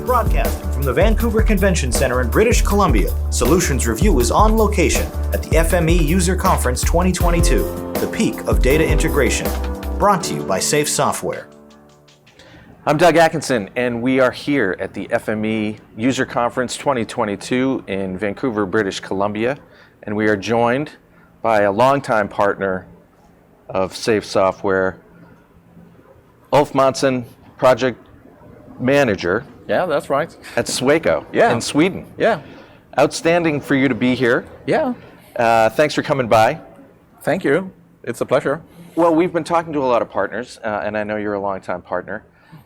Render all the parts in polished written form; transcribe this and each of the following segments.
Broadcasting from the Vancouver Convention Center in British Columbia, Solutions Review is on location at the FME User Conference 2022, the peak of data integration. Brought to you by Safe Software. I'm Doug Atkinson, and we are here at the FME User Conference 2022 in Vancouver, British Columbia, and we are joined by a longtime partner of Safe Software, Ulf Månsson, project manager. Yeah, that's right. At Sweco in Sweden. Yeah. Outstanding for you to be here. Yeah. Thanks for coming by. Thank you. It's a pleasure. Well, we've been talking to a lot of partners, and I know you're a longtime partner.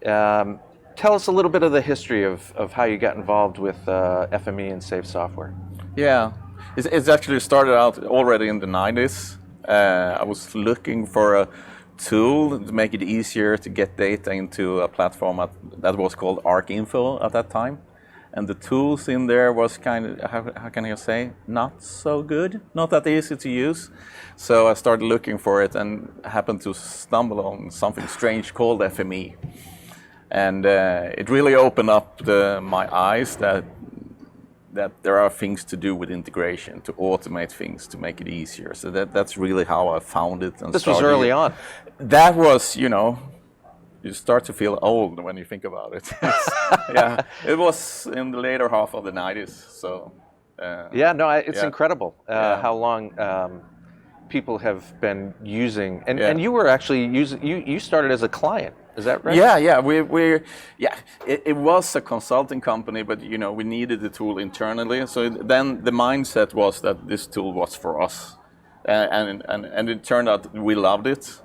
Tell us a little bit of the history of how you got involved with FME and Safe Software. Yeah. It's actually started out already in the 90s. I was looking for a tool to make it easier to get data into a platform that was called ArcInfo at that time. And the tools in there was kind of, how can I say, not so good, not that easy to use. So I started looking for it and happened to stumble on something strange called FME. And it really opened up my eyes that there are things to do with integration, to automate things, to make it easier. So that's really how I found it. And this was early on. That was, you start to feel old when you think about it. Yeah, it was in the later half of the 90s. So. It's incredible how long people have been using, and you were actually using. You started as a client. Is that right? Yeah. It was a consulting company, but we needed the tool internally. So then the mindset was that this tool was for us, and it turned out we loved it.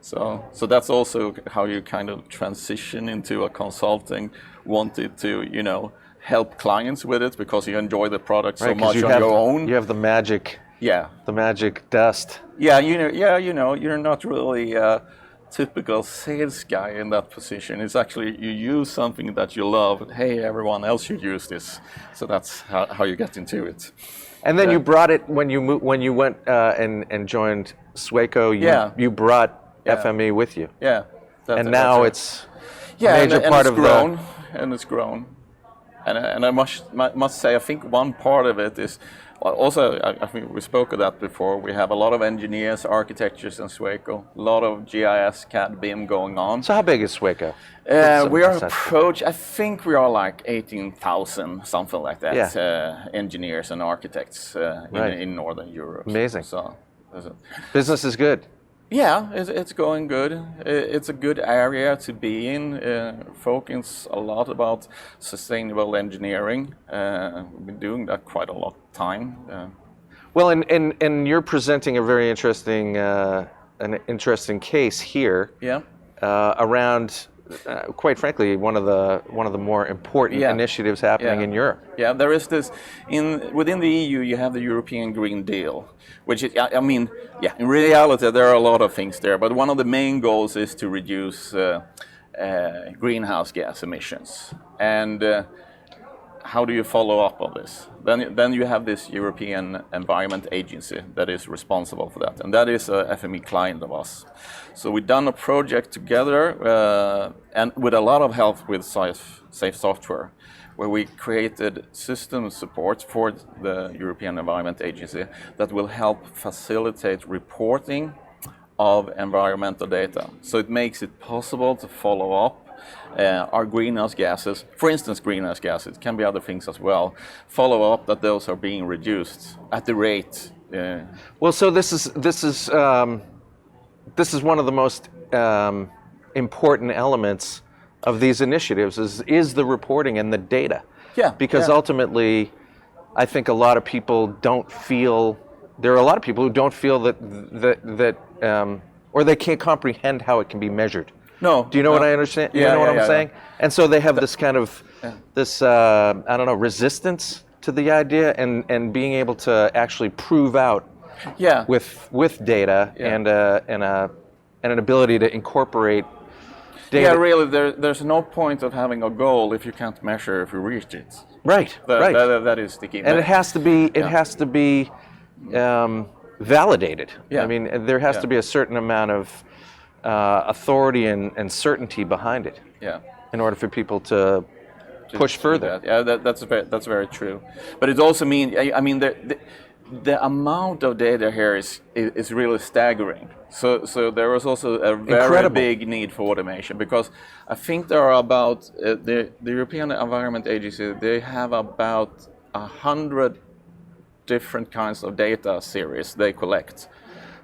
So that's also how you kind of transition into a consulting, wanted to help clients with it because you enjoy the product so much on your own. You have the magic. Yeah. The magic dust. Yeah, you're not really typical sales guy in that position. It's actually you use something that you love. Hey, everyone else should use this. So that's how you get into it. And then you brought it when you went and joined Sweco. You brought FME with you. Yeah. And now it's a major part of the. And it's grown. And I must say, I think one part of it is. Also, I think we spoke of that before. We have a lot of engineers, architects in Sweco, a lot of GIS, CAD, BIM going on. So how big is Sweco? We are I think we are like 18,000, something like that, engineers and architects in Northern Europe. Amazing. So, business is good. Yeah, it's going good. It's a good area to be in. Focus a lot about sustainable engineering. We've been doing that quite a lot of time. Well, and you're presenting a very interesting case here. Yeah. Around, quite frankly, one of the more important initiatives happening in Europe. Yeah, there is this within the EU. You have the European Green Deal, which is, in reality there are a lot of things there, but one of the main goals is to reduce greenhouse gas emissions. And how do you follow up on this? Then you have this European Environment Agency that is responsible for that, and that is a FME client of us. So we've done a project together, and with a lot of help with Safe Software, where we created system support for the European Environment Agency that will help facilitate reporting of environmental data. So it makes it possible to follow up our greenhouse gases, for instance, greenhouse gases, it can be other things as well, follow up that those are being reduced at the rate. Well, so this is one of the most important elements of these initiatives is the reporting and the data. Yeah. Because ultimately, I think a lot of people don't feel. There are a lot of people who don't feel that or they can't comprehend how it can be measured. No. Do you know what I understand? You know what I'm saying? And so they have this kind of resistance to the idea and being able to actually prove out with data and an ability to incorporate data. Yeah, really, there's no point of having a goal if you can't measure if you reached it. Right. That is the key. And it has to be validated. Yeah. I mean, there has to be a certain amount of authority and certainty behind it. Yeah. In order for people to push further. That. Yeah, that's very true. But it also means, I mean, the amount of data here is really staggering. So there was also a very big need for automation, because I think there are about the European Environment Agency. They have about 100 different kinds of data series they collect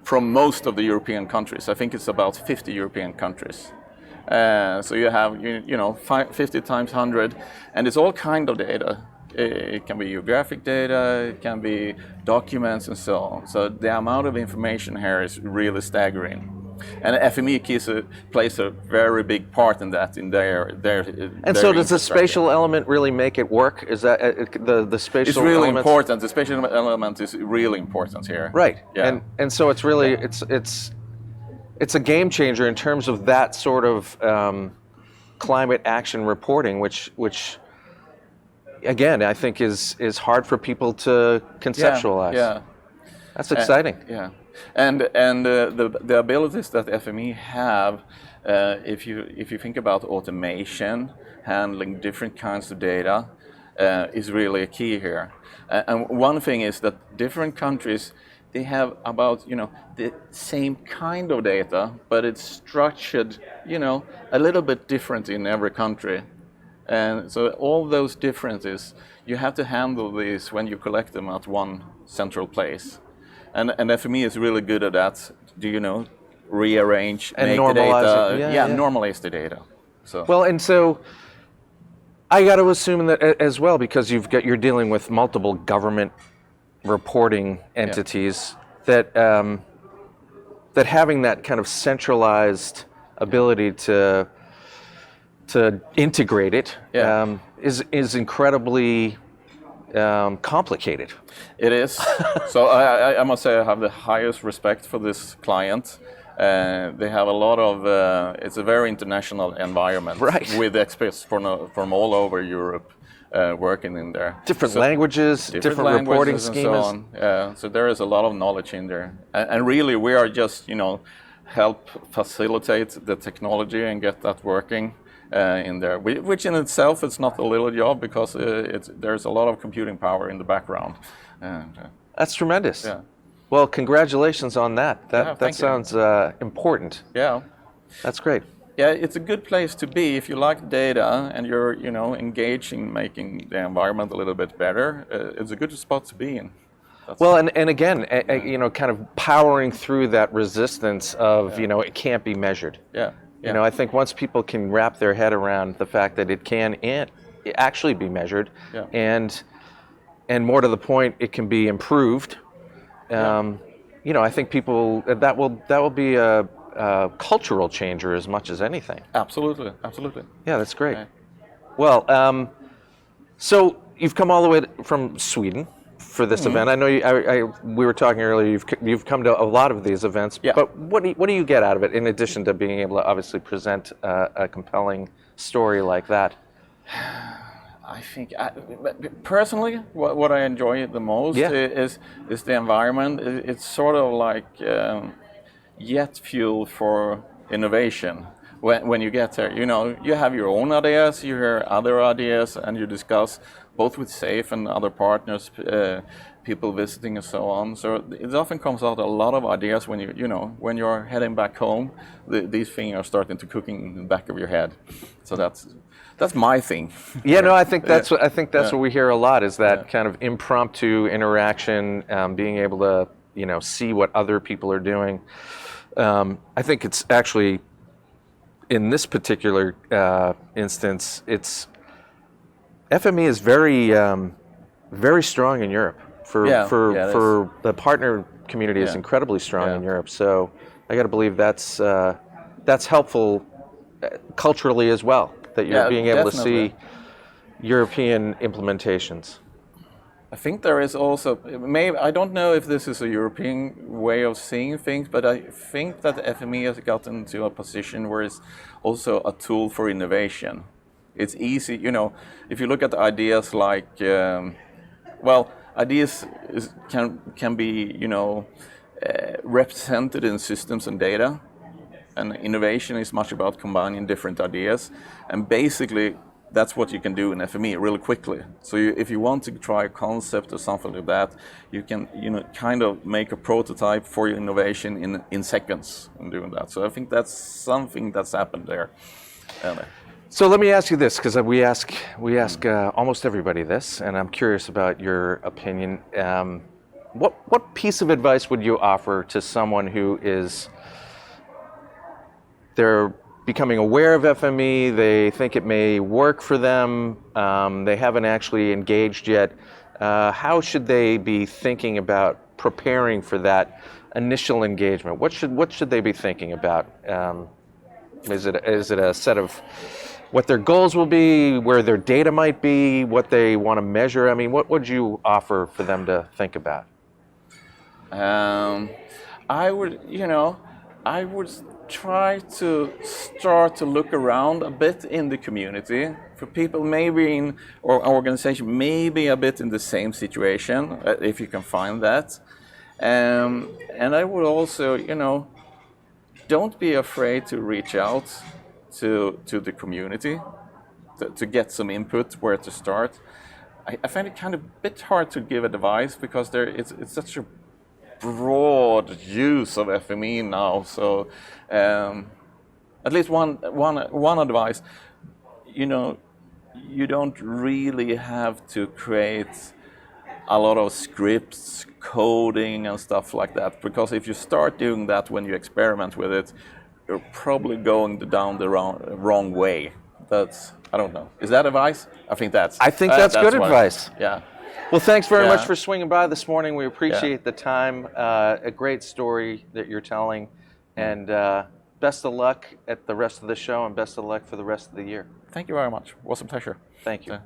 from most of the European countries. I think it's about 50 European countries. So you have 50 times 100, and it's all kind of data. It can be geographic data, it can be documents, and so on. So the amount of information here is really staggering. And FME plays a very big part in that, in their And so does the spatial element really make it work? Is that the spatial It's really elements? important. The spatial element is really important here. Right. Yeah. And so it's really, it's a game changer in terms of that sort of climate action reporting, which again, I think is hard for people to conceptualize. Yeah. That's exciting. Yeah. And the abilities that FME have, if you think about automation, handling different kinds of data, is really a key here. And one thing is that different countries, they have about the same kind of data, but it's structured a little bit different in every country. And so all those differences, you have to handle these when you collect them at one central place. And FME is really good at that. Rearrange, and make normalize the data. it. Yeah, normalize the data. So. Well, and so I got to assume that as well, because you're dealing with multiple government reporting entities, that that having that kind of centralized ability to integrate it is incredibly complicated. It is. So I must say I have the highest respect for this client. They have a lot of, it's a very international environment, right, with experts from all over Europe working in there. Different languages, different reporting schemas. And so on. So there is a lot of knowledge in there. And really we are just, help facilitate the technology and get that working. In there, which in itself is not a little job, because there's a lot of computing power in the background. That's tremendous. Yeah. Well, congratulations on that. That sounds important. Yeah. That's great. Yeah, it's a good place to be if you like data and you're engaged in making the environment a little bit better. It's a good spot to be in. Well, and again, kind of powering through that resistance of it can't be measured. Yeah. I think once people can wrap their head around the fact that it can actually be measured, and more to the point, it can be improved. I think people that will be a cultural changer as much as anything. Absolutely. Yeah, that's great. Okay. Well, so you've come all the way from Sweden for this event. I know we were talking earlier. You've come to a lot of these events. Yeah. But what do you get out of it, in addition to being able to obviously present a compelling story like that? I think personally, what I enjoy the most is the environment. It's sort of like jet fuel for innovation. When you get there, you have your own ideas, you hear other ideas, and you discuss both with SAFE and other partners, people visiting and so on. So it often comes out a lot of ideas when when you're heading back home. These things are starting to cook in the back of your head. So that's my thing. Yeah, no, I think that's what we hear a lot, is that kind of impromptu interaction, being able to see what other people are doing. I think it's actually, in this particular instance, FME is very strong in Europe. For the partner community is incredibly strong in Europe. So I got to believe that's helpful culturally as well, that you're being able to see European implementations. I think there is also, I don't know if this is a European way of seeing things, but I think that FME has gotten to a position where it's also a tool for innovation. It's easy, if you look at ideas like, ideas can be, represented in systems and data, and innovation is much about combining different ideas. And basically, that's what you can do in FME really quickly. So if you want to try a concept or something like that, you can kind of make a prototype for your innovation in seconds in doing that. So I think that's something that's happened there. So let me ask you this, because we ask almost everybody this, and I'm curious about your opinion. What piece of advice would you offer to someone who they're becoming aware of FME, they think it may work for them, they haven't actually engaged yet? How should they be thinking about preparing for that initial engagement? What should they be thinking about? Is it a set of what their goals will be, where their data might be, what they want to measure? I mean, what would you offer for them to think about? I would try to start to look around a bit in the community for people maybe or organization maybe a bit in the same situation, if you can find that. And I would also, don't be afraid to reach out to the community to get some input where to start. I find it kind of a bit hard to give advice because it's such a broad use of FME now. So at least one advice, you don't really have to create a lot of scripts, coding and stuff like that, because if you start doing that when you experiment with it, you're probably going down the wrong way. I don't know. Is that advice? I think that's good advice. Yeah. Well, thanks very much for swinging by this morning. We appreciate the time. A great story that you're telling, and best of luck at the rest of the show, and best of luck for the rest of the year. Thank you very much. It was a pleasure. Thank you.